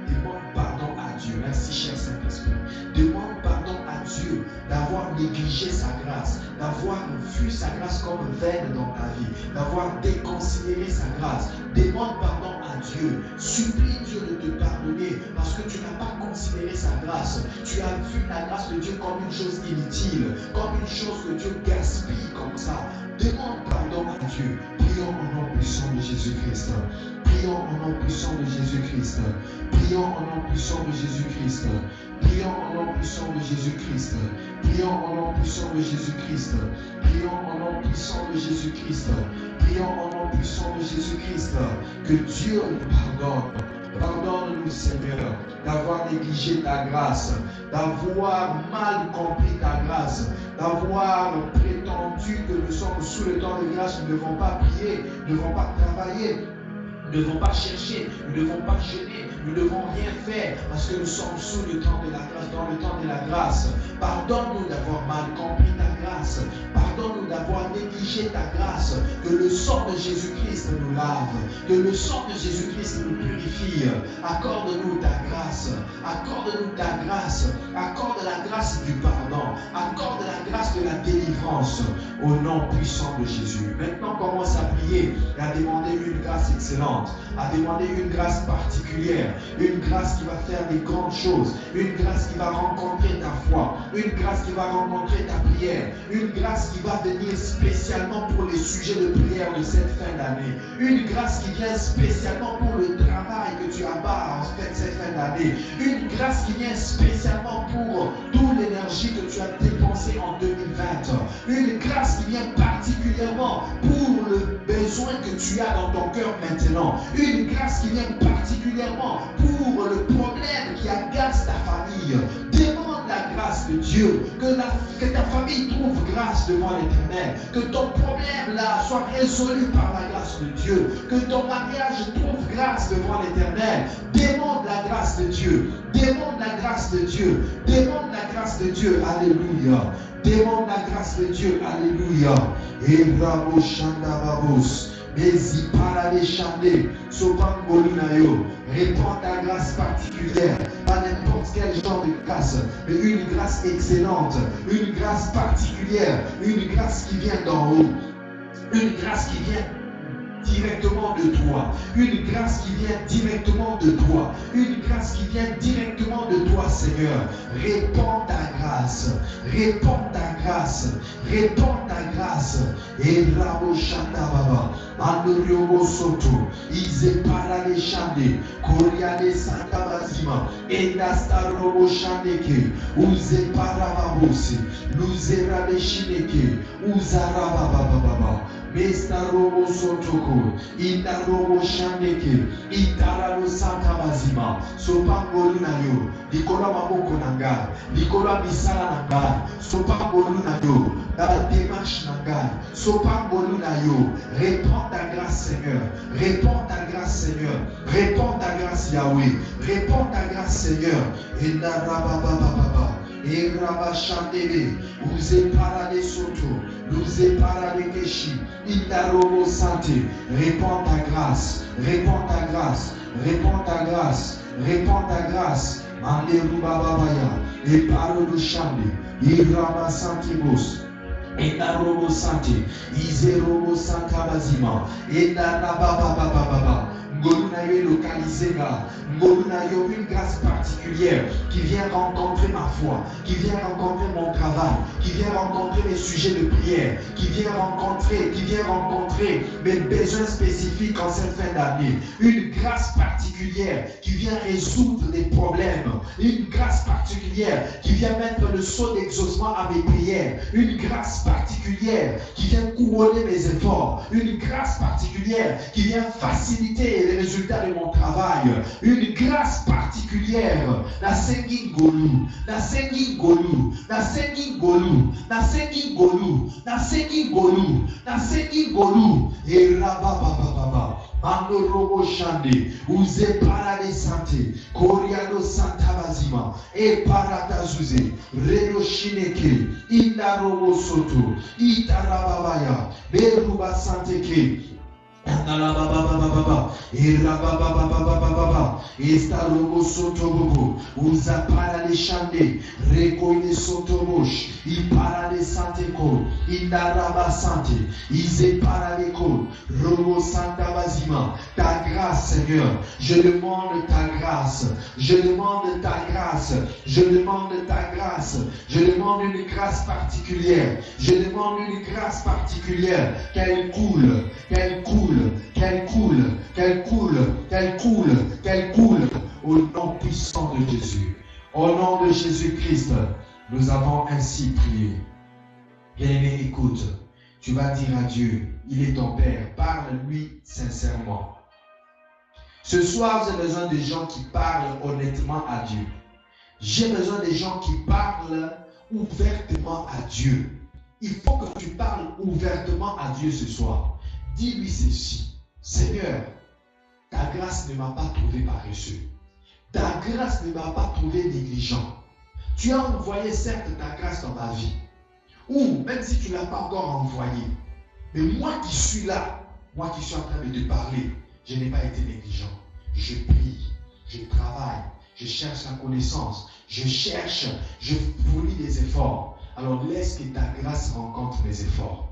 Demande pardon à Dieu. Merci cher Saint-Esprit. Demande pardon à Dieu d'avoir négligé sa grâce, d'avoir vu sa grâce comme vaine dans ta vie, d'avoir déconsidéré sa grâce. Demande pardon à Dieu. Supplie Dieu de te pardonner parce que tu n'as pas considéré sa grâce. Tu as vu la grâce de Dieu comme une chose inutile, comme une chose que Dieu gaspille comme ça. Demande pardon à Dieu. Prions au nom puissant de Jésus-Christ. Prions au nom puissant de Jésus-Christ. Prions au nom puissant de Jésus-Christ. Prions au nom puissant de Jésus-Christ. Prions au nom puissant de Jésus-Christ. Prions au nom puissant de Jésus-Christ. Prions au nom puissant de Jésus-Christ. Que Dieu nous pardonne. Pardonne-nous, Seigneur, d'avoir négligé ta grâce, d'avoir mal compris ta grâce, d'avoir prétendu que nous sommes sous le temps de grâce, nous ne devons pas prier, nous ne devons pas travailler, nous ne devons pas chercher, nous ne devons pas jeûner, nous ne devons rien faire parce que nous sommes sous le temps de la grâce, dans le temps de la grâce. Pardonne-nous d'avoir mal compris ta grâce. Pardonne-nous d'avoir négligé ta grâce. Que le sang de Jésus-Christ nous lave. Que le sang de Jésus-Christ nous purifie. Accorde-nous ta grâce. Accorde-nous ta grâce. Accorde la grâce du pardon. Accorde la grâce de la délivrance. Au nom puissant de Jésus. Maintenant, commence à prier et à demander une grâce excellente. À demander une grâce particulière. Une grâce qui va faire des grandes choses. Une grâce qui va rencontrer ta foi. Une grâce qui va rencontrer ta prière. Une grâce qui va venir spécialement pour les sujets de prière de cette fin d'année. Une Une grâce qui vient spécialement pour le travail que tu abats en cette fin d'année. Une grâce qui vient spécialement pour toute l'énergie que tu as dépensée en 2020. Une grâce qui vient particulièrement pour le besoin que tu as dans ton cœur maintenant. Une grâce qui vient particulièrement pour le problème qui agace ta famille. Demande la grâce de Dieu, que ta famille trouve grâce devant l'Éternel, que ton problème là soit résolu par la grâce de Dieu, que ton mariage trouve grâce devant l'Éternel. Demande la grâce de Dieu, demande la grâce de Dieu, demande la grâce de Dieu, alléluia. Demande la grâce de Dieu, alléluia. Et bravo Shandababos. Mezi parale chande, sopangolunayo, répands ta grâce particulière, pas n'importe quel genre de grâce, mais une grâce excellente, une grâce particulière, une grâce qui vient d'en haut, une grâce qui vient directement de toi, une grâce qui vient directement de toi, une grâce qui vient directement de toi, Seigneur. Répands ta grâce, répands ta grâce, répands ta grâce. Et Rabo Shanda Baba, Andoriobo Soto, Ize Parale Shande, Koriane Santa Bazima, Endasta Robo Shandeke, Uze Parababose, Luzera de Shineke, Uzaraba Baba. Mestarobo Sotoko, Itarobo Shandeke, Itaralo Santa Bazima, Sopangolunayo, Nicola Maboko Nanga, Nicola Misala Nanga, Sopangolunayo, la démarche Nanga, Sopangolunayo, répands ta grâce Seigneur, répands ta grâce Seigneur, répands ta grâce Yahweh, répands ta grâce Seigneur, et Narababa. Et Rabachandele, vous êtes parade Soto, vous êtes parade Keshi, Itarobo Santé, répands ta grâce, répands ta grâce, répands ta grâce, répands ta grâce, Manderu Babaya, et Parodo Chande, Irama Santibos. Et Narobo Santé, Izerobo Santa Bazima, et Narababa. Ngolunayo localisé là, Ngolunayo une grâce particulière qui vient rencontrer ma foi, qui vient rencontrer mon travail, qui vient rencontrer mes sujets de prière, qui vient rencontrer mes besoins spécifiques en cette fin d'année. Une grâce particulière qui vient résoudre des problèmes, une grâce particulière qui vient mettre le sceau d'exaucement à mes prières, une grâce particulière qui vient couronner mes efforts, une grâce particulière qui vient faciliter les résultats de mon travail, une grâce particulière, la Sengin Golou, la Sengin Golou, la Sengin Golou, la Sengin Golou, la Sengin Golou, la Sengin Golou, et Rababababa. Mando robo shande, uze parade santé, Koriano Santa Bazima, et paratazuze, Reno Shineke, Ina robo soto, Itarababaya, Beruba Santeke, et rababababababa, et starobo sotobobo, uza parade shande, Rekoine sotobosh, I parade santeko, Inaraba santé, Ize parade ko, Robo Santa Bazima, ta grâce Seigneur, je demande ta grâce, je demande ta grâce, je demande ta grâce, je demande une grâce particulière, je demande une grâce particulière, qu'elle coule, qu'elle coule, qu'elle coule, qu'elle coule, qu'elle coule, qu'elle coule, au nom puissant de Jésus. Au nom de Jésus-Christ, nous avons ainsi prié. Bien-aimé, écoute, tu vas dire à Dieu, il est ton Père, parle-lui sincèrement. Ce soir, j'ai besoin de gens qui parlent honnêtement à Dieu. J'ai besoin de gens qui parlent ouvertement à Dieu. Il faut que tu parles ouvertement à Dieu ce soir. Dis-lui ceci, Seigneur, ta grâce ne m'a pas trouvé paresseux. Ta grâce ne m'a pas trouvé négligent. Tu as envoyé certes ta grâce dans ma vie. Ou même si tu ne l'as pas encore envoyé. Mais moi qui suis là, moi qui suis en train de te parler, je n'ai pas été négligent. Je prie, je travaille, je cherche la connaissance, je fournis des efforts. Alors laisse que ta grâce rencontre mes efforts.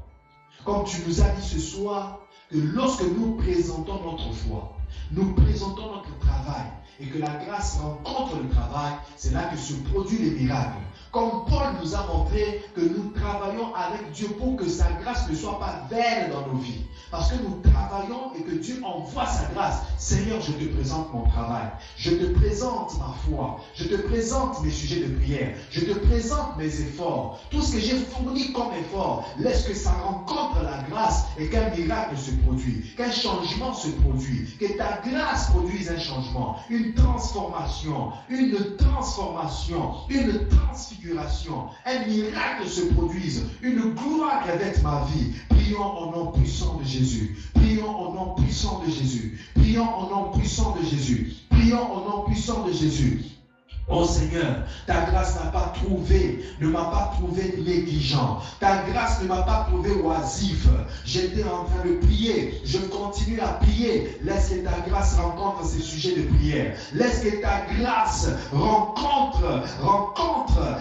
Comme tu nous as dit ce soir, que lorsque nous présentons notre foi, nous présentons notre travail, et que la grâce rencontre le travail, c'est là que se produit les miracles. Comme Paul nous a montré que nous travaillons avec Dieu pour que sa grâce ne soit pas vaine dans nos vies. Parce que nous travaillons et que Dieu envoie sa grâce. Seigneur, je te présente mon travail. Je te présente ma foi. Je te présente mes sujets de prière. Je te présente mes efforts. Tout ce que j'ai fourni comme effort, laisse que ça rencontre la grâce et qu'un miracle se produise, qu'un changement se produise, que ta grâce produise un changement, une transformation, une transfiguration, un miracle se produise, une gloire revête ma vie. Prions au nom puissant de Jésus. Prions au nom puissant de Jésus. Prions au nom puissant de Jésus. Prions au nom puissant de Jésus. Oh Seigneur, ta grâce ne m'a pas trouvé négligent. Ta grâce ne m'a pas trouvé oisif. J'étais en train de prier. Je continue à prier. Laisse que ta grâce rencontre ces sujets de prière. Laisse que ta grâce rencontre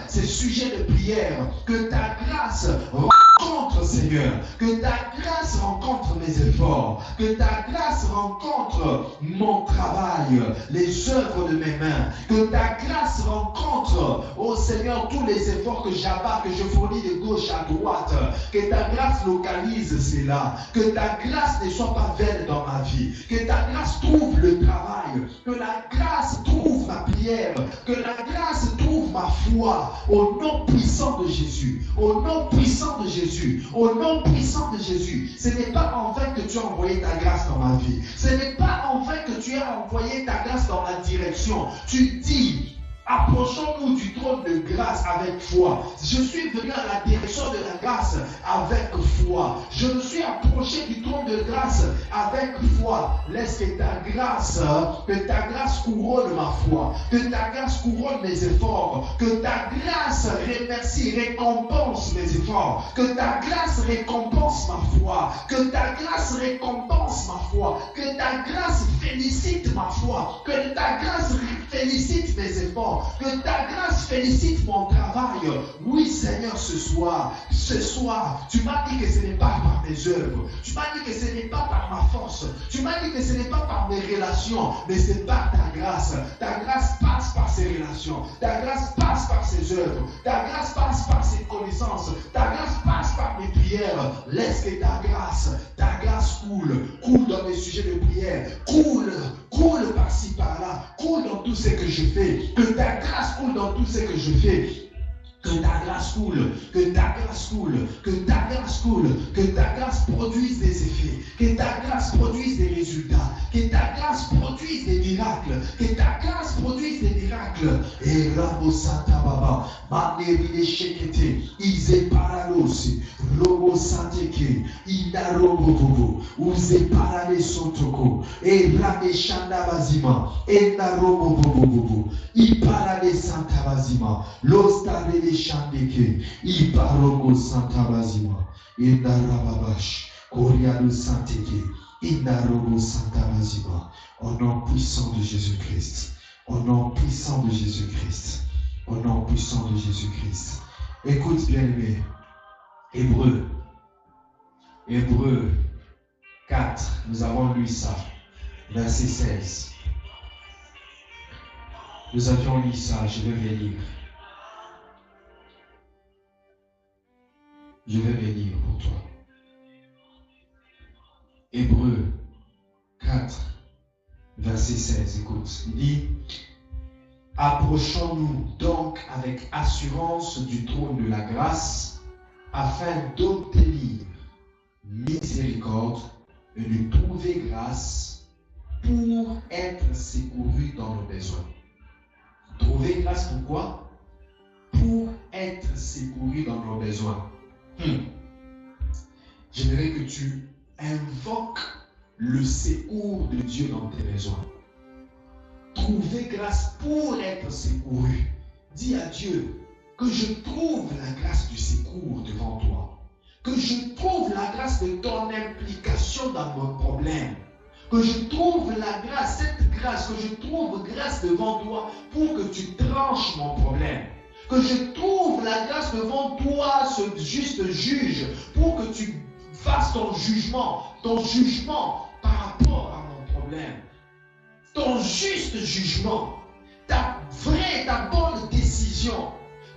ces sujets de prière. Que ta grâce rencontre, Seigneur. Que ta grâce rencontre mes efforts. Que ta grâce rencontre mon travail, les œuvres de mes mains. Que ta grâce rencontre, oh Seigneur, tous les efforts que j'abats, que je fournis de gauche à droite. Que ta grâce localise cela. Que ta grâce ne soit pas vaine dans ma vie. Que ta grâce trouve le travail. Que la grâce trouve ma prière. Que la grâce trouve ma foi. Au nom puissant de Jésus. Au nom puissant de Jésus. Au nom puissant de Jésus. Ce n'est pas en vain que tu as envoyé ta grâce dans ma vie. Ce n'est pas en vain que tu as envoyé ta grâce dans ma direction. Tu dis, approchons-nous du trône de grâce avec foi. Je suis venu à la direction de la grâce avec foi. Je me suis approché du trône de grâce avec foi. Laisse que ta grâce couronne ma foi. Que ta grâce couronne mes efforts. Que ta grâce récompense mes efforts. Que ta grâce récompense ma foi. Que ta grâce récompense ma foi. Que ta grâce félicite ma foi. Que ta grâce félicite mes efforts. Que ta grâce félicite mon travail. Oui, Seigneur, ce soir, tu m'as dit que ce n'est pas par mes œuvres. Tu m'as dit que ce n'est pas par ma force. Tu m'as dit que ce n'est pas par mes relations, mais c'est par ta grâce. Ta grâce passe par ces relations. Ta grâce passe par ces œuvres. Ta grâce passe par ces connaissances. Ta grâce passe par mes prières. Laisse que ta grâce coule dans mes sujets de prière. Coule par-ci, par-là. Coule dans tout ce que je fais. Que ta grâce coule dans tout ce que je fais. Que ta grâce coule, que ta grâce coule, que ta grâce coule, que ta grâce produise des effets, que ta grâce produise des résultats, que ta grâce produise des miracles, que ta grâce produise des miracles. Et Rabo Santa Baba, Maneri Shekete, Ize Paralosi, Robo Santeke, Ida Robo Bobo, Uze Parale Sotoko, et Rame Shanda Bazima, et Na Robo Bobo Bobo, Iparale Santa Bazima, L'Ostare Chandeke, Iparogo Santa Bazima, Indarababash, Koriado Santeke, Indarogo Santa Bazima, au nom puissant de Jésus-Christ, au nom puissant de Jésus-Christ, au nom puissant de Jésus-Christ. Écoute bien aimé, Hébreux 4, nous avons lu ça, verset 16. Nous avions lu ça, je vais relire. Je vais venir pour toi. Hébreux 4, verset 16. Écoute, il dit, approchons-nous donc avec assurance du trône de la grâce afin d'obtenir miséricorde et de trouver grâce pour être secouru dans nos besoins. Trouver grâce pourquoi? Pour être secouru dans nos besoins. J'aimerais que tu invoques le secours de Dieu dans tes besoins. Trouver grâce pour être secouru. Dis à Dieu que je trouve la grâce du secours devant toi. Que je trouve la grâce de ton implication dans mon problème. Que je trouve la grâce, cette grâce, que je trouve grâce devant toi pour que tu tranches mon problème. Que je trouve la grâce devant toi, ce juste juge, pour que tu fasses ton jugement par rapport à mon problème. Ton juste jugement, ta bonne décision,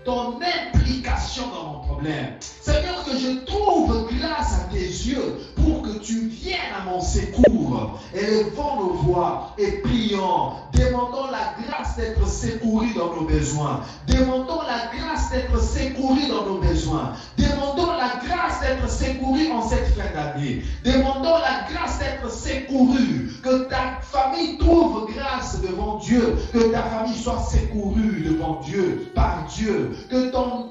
ton implication dans mon problème. Seigneur, que je trouve grâce à tes yeux pour que tu viennes à mon secours. Élevons nos voix et prions. Demandons la grâce d'être secourus dans nos besoins. Demandons la grâce d'être secourus dans nos besoins. Demandons la grâce d'être secourus en cette fin d'année. Demandons la grâce d'être secourus. Que ta famille trouve grâce devant Dieu. Que ta famille soit secourue devant Dieu, par Dieu. Que ton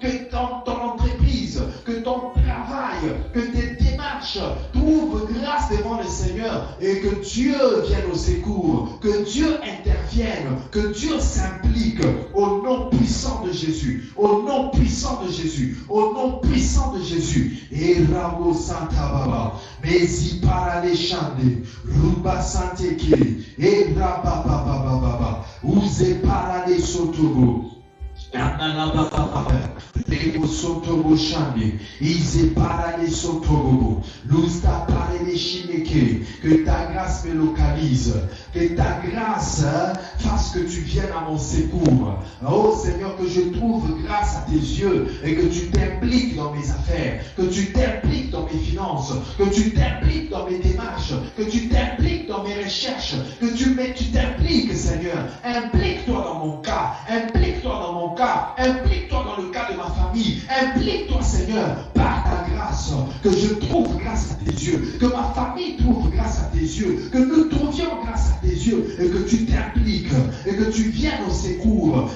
entreprise, que ton travail, que tes démarches trouvent grâce devant le Seigneur et que Dieu vienne au secours, que Dieu intervienne, que Dieu s'implique au nom puissant de Jésus, au nom puissant de Jésus, au nom puissant de Jésus. Et Rabo Santa Baba, Mesi Parale Chande, Ruba Santeke, et Rabba Baba Baba, Uze Parale Sotobo. Que ta grâce me localise, que ta grâce fasse que tu viennes à mon secours. Oh Seigneur, que je trouve grâce à tes yeux et que tu t'impliques dans mes affaires, que tu t'impliques dans mes finances, que tu t'impliques dans mes démarches, que tu t'impliques dans mes recherches, que tu t'impliques, Seigneur. Implique-toi dans mon cas, implique-toi dans mon cas, implique-toi dans le cas de ma famille, implique-toi, Seigneur, par ta grâce, que je trouve grâce à tes yeux, que ma famille trouve grâce à tes yeux, que nous trouvions grâce à tes yeux, et que tu t'impliques, et que tu viennes au secours,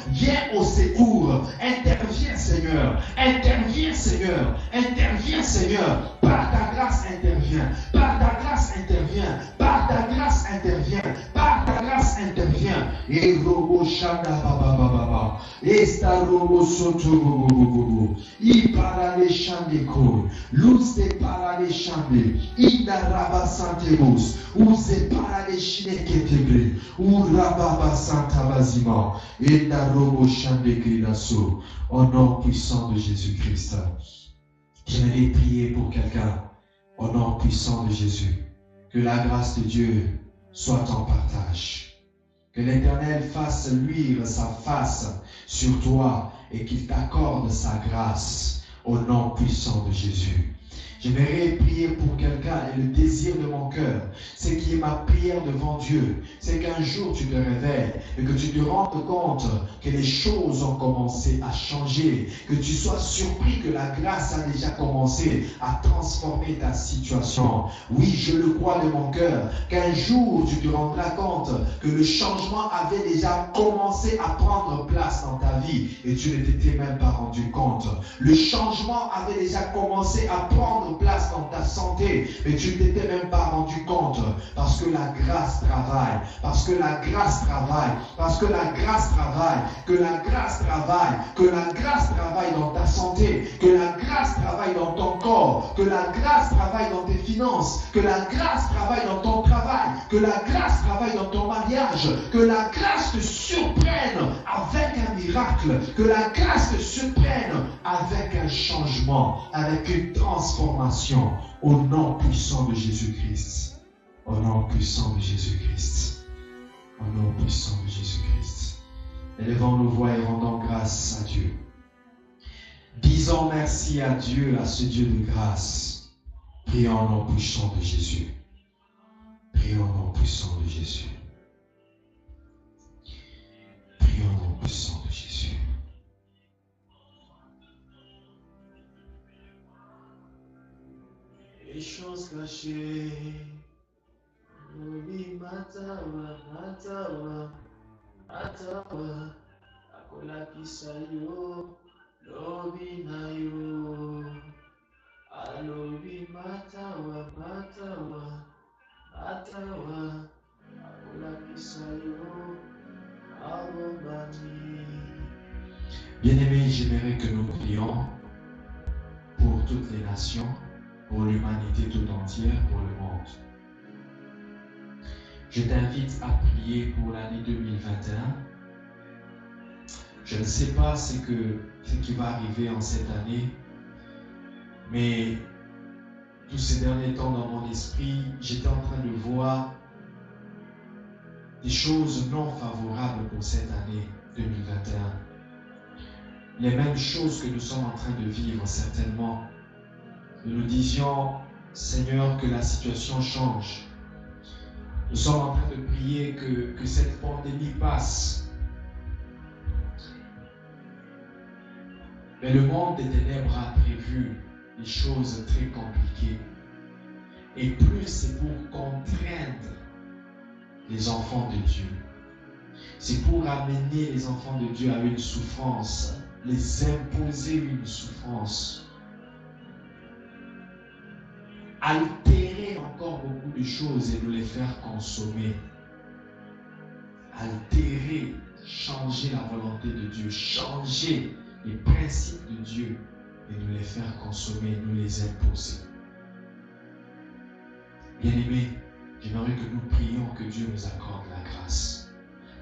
interviens, Seigneur, interviens, Seigneur, interviens, Seigneur, par ta grâce interviens, par ta grâce interviens, par ta grâce interviens, par ta grâce interviens. Et robo shanda baba baba, esta robo soto bobo, i parale shandeko, luz de parale shande, ida raba santebos, uze parale shineketebre, u rababa santa bazima, eda robo shande gridaso. Au nom puissant de Jésus-Christ, j'aimerais prier pour quelqu'un. Au nom puissant de Jésus, que la grâce de Dieu soit en partage. Que l'Éternel fasse luire sa face sur toi et qu'il t'accorde sa grâce au nom puissant de Jésus. J'aimerais prier pour quelqu'un et le désir de mon cœur, c'est qui est ma prière devant Dieu, c'est qu'un jour tu te réveilles et que tu te rendes compte que les choses ont commencé à changer, que tu sois surpris que la grâce a déjà commencé à transformer ta situation. Oui, je le crois de mon cœur, qu'un jour tu te rendras compte que le changement avait déjà commencé à prendre place dans ta vie et tu ne t'étais même pas rendu compte. Le changement avait déjà commencé à prendre place dans ta santé et tu ne t'étais même pas rendu compte, parce que la grâce travaille, parce que la grâce travaille, parce que la grâce travaille, que la grâce travaille, que la grâce travaille dans ta santé, que la grâce travaille dans ton corps, que la grâce travaille dans tes finances, que la grâce travaille dans ton travail, que la grâce travaille dans ton mariage, que la grâce te surprenne avec un miracle, que la grâce te surprenne avec un changement, avec une transformation au nom puissant de Jésus-Christ. Au nom puissant de Jésus-Christ. Au nom puissant de Jésus-Christ. Élevons nos voix et rendons grâce à Dieu. Disons merci à Dieu, à ce Dieu de grâce. Prions au nom puissant de Jésus. Prions au nom puissant de Jésus. Prions au nom puissant de Jésus. Les choses cachées, Lobi matawa, matawa, matawa, akola kisayo, Lobi nayo, alobi matawa, matawa, matawa, akola kisayo, arobani. Bien-aimés, j'aimerais que nous prions pour toutes les nations, pour l'humanité tout entière, pour le monde. Je t'invite à prier pour l'année 2021. Je ne sais pas ce qui va arriver en cette année, mais tous ces derniers temps dans mon esprit, j'étais en train de voir des choses non favorables pour cette année 2021. les mêmes choses que nous sommes en train de vivre certainement. Nous nous disions, Seigneur, que la situation change. Nous sommes en train de prier que cette pandémie passe. Mais le monde des ténèbres a prévu des choses très compliquées. Et plus c'est pour contraindre les enfants de Dieu. C'est pour amener les enfants de Dieu à une souffrance, les imposer une souffrance. Altérer encore beaucoup de choses et nous les faire consommer. Altérer, changer la volonté de Dieu, changer les principes de Dieu et nous les faire consommer, nous les imposer. Bien-aimés, j'aimerais que nous prions que Dieu nous accorde la grâce.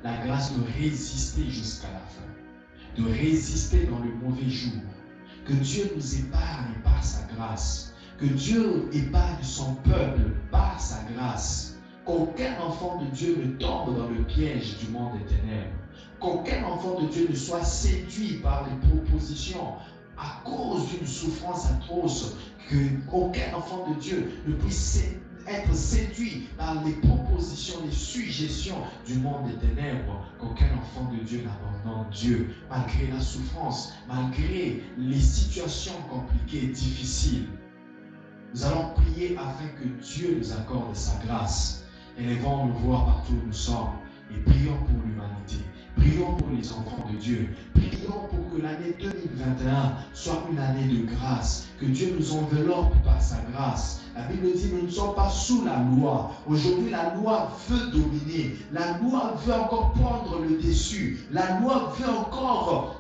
La grâce de résister jusqu'à la fin, de résister dans le mauvais jour. Que Dieu nous épargne par sa grâce. Que Dieu épargne son peuple par sa grâce. Qu'aucun enfant de Dieu ne tombe dans le piège du monde des ténèbres. Qu'aucun enfant de Dieu ne soit séduit par les propositions à cause d'une souffrance atroce. Qu'aucun enfant de Dieu ne puisse être séduit par les propositions, les suggestions du monde des ténèbres. Qu'aucun enfant de Dieu n'abandonne Dieu malgré la souffrance, malgré les situations compliquées, difficiles. Nous allons prier afin que Dieu nous accorde sa grâce. Élevons nos voix partout où nous sommes et prions pour l'humanité. Prions pour les enfants de Dieu. Prions pour que l'année 2021 soit une année de grâce. Que Dieu nous enveloppe par sa grâce. La Bible dit que nous ne sommes pas sous la loi. Aujourd'hui, la loi veut dominer. La loi veut encore prendre le dessus. La loi veut encore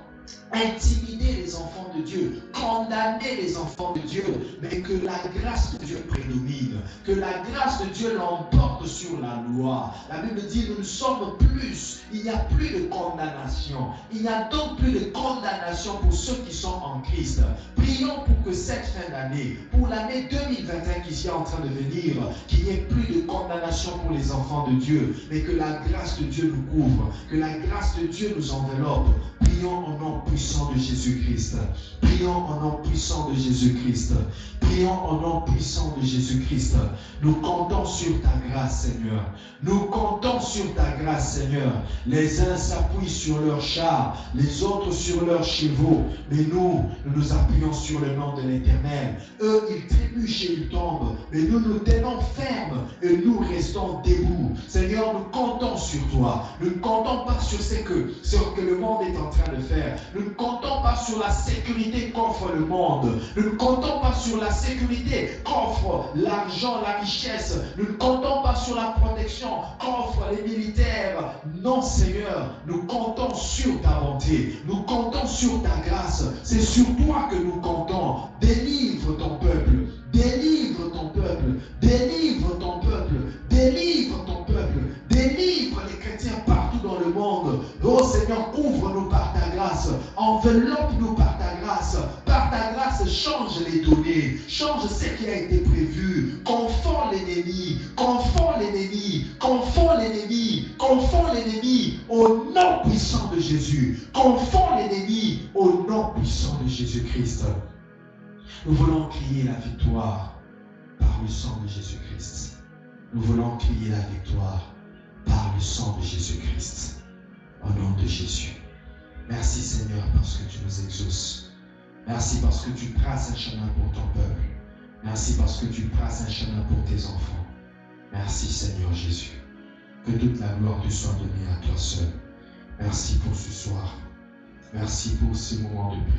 intimider les enfants de Dieu, condamner les enfants de Dieu, mais que la grâce de Dieu prédomine, que la grâce de Dieu l'emporte sur la loi. La Bible dit nous ne sommes plus, il n'y a plus de condamnation. Il n'y a donc plus de condamnation pour ceux qui sont en Christ. Prions pour que cette fin d'année, pour l'année 2021 qui est en train de venir, qu'il n'y ait plus de condamnation pour les enfants de Dieu, mais que la grâce de Dieu nous couvre, que la grâce de Dieu nous enveloppe. Prions au nom puissant de Jésus-Christ. Prions au nom puissant de Jésus-Christ. Prions au nom puissant de Jésus-Christ. Nous comptons sur ta grâce, Seigneur. Nous comptons sur ta grâce, Seigneur. Les uns s'appuient sur leurs chars, les autres sur leurs chevaux. Mais nous nous appuyons sur le nom de l'Éternel. Eux, ils trébuchent et ils tombent. Mais nous nous tenons fermes et nous restons debout. Seigneur, nous comptons sur toi. Nous ne comptons pas sur ce que le monde est en train de faire. Nous ne comptons pas sur la sécurité qu'offre le monde. Nous ne comptons pas sur la sécurité qu'offre l'argent, la richesse. Nous ne comptons pas sur la protection qu'offrent les militaires. Non, Seigneur, nous comptons sur ta bonté. Nous comptons sur ta grâce. C'est sur toi que nous comptons. Délivre ton peuple. Délivre ton peuple. Délivre ton peuple. Délivre ton peuple. Délivre les chrétiens partout dans le monde. Oh Seigneur, couvre-nous par ta grâce. Enveloppe-nous par ta grâce. Par ta grâce, change les données. Change ce qui a été prévu. Confonds l'ennemi. Confonds l'ennemi. Confonds l'ennemi. Confonds l'ennemi. Au nom puissant de Jésus. Confonds l'ennemi. Au nom puissant de Jésus-Christ. Nous voulons crier la victoire par le sang de Jésus-Christ. Nous voulons crier la victoire par le sang de Jésus-Christ. Au nom de Jésus. Merci Seigneur parce que tu nous exauces. Merci parce que tu traces un chemin pour ton peuple. Merci parce que tu traces un chemin pour tes enfants. Merci Seigneur Jésus. Que toute la gloire te soit donnée à toi seul. Merci pour ce soir. Merci pour ces moments de prière.